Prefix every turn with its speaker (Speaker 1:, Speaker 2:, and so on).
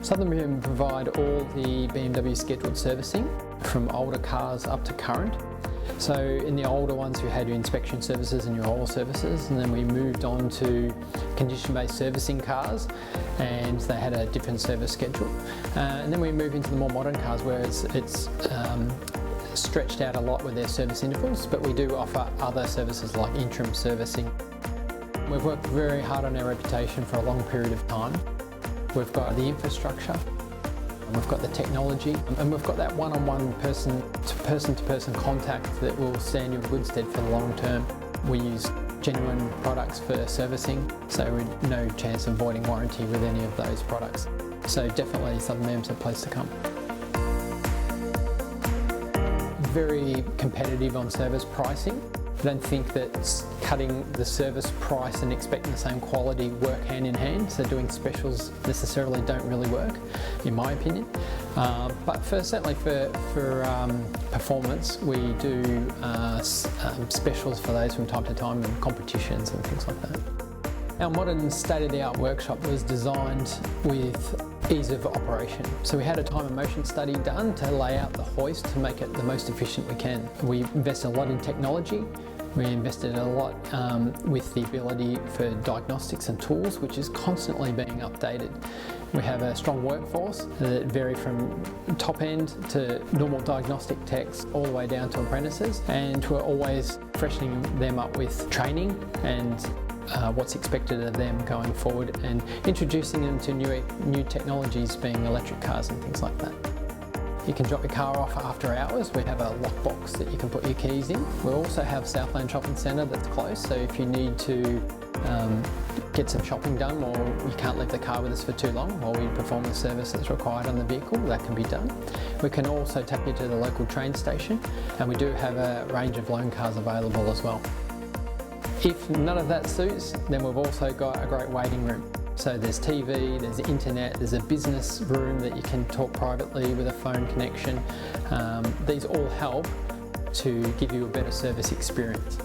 Speaker 1: SouthernBM provide all the BMW scheduled servicing from older cars up to current. So in the older ones you had your inspection services and your oil services, and then we moved on to condition-based servicing cars, and they had a different service schedule. And then we move into the more modern cars where it's stretched out a lot with their service intervals, but we do offer other services like interim servicing. We've worked very hard on our reputation for a long period of time. We've got the infrastructure, we've got the technology, and we've got that one-on-one person-to-person contact that will stand you in good stead for the long term. We use genuine products for servicing, so no chance of voiding warranty with any of those products. So definitely SouthernBM's a place to come. Very competitive on service pricing. I don't think that cutting the service price and expecting the same quality work hand in hand, so doing specials necessarily don't really work, in my opinion. But certainly for performance, we do specials for those from time to time and competitions and things like that. Our modern state-of-the-art workshop was designed with ease of operation. So we had a time and motion study done to lay out the hoist to make it the most efficient we can. We invested a lot in technology. We invested a lot with the ability for diagnostics and tools, which is constantly being updated. We have a strong workforce that vary from top end to normal diagnostic techs all the way down to apprentices, and we're always freshening them up with training and what's expected of them going forward, and introducing them to new technologies, being electric cars and things like that. You can drop your car off after hours. We have a lockbox that you can put your keys in. We also have Southland Shopping Centre that's close, so if you need to get some shopping done, or you can't leave the car with us for too long while we perform the service that's required on the vehicle, that can be done. We can also take you to the local train station, and we do have a range of loan cars available as well. If none of that suits, then we've also got a great waiting room. So there's TV, there's internet, there's a business room that you can talk privately with a phone connection. These all help to give you a better service experience.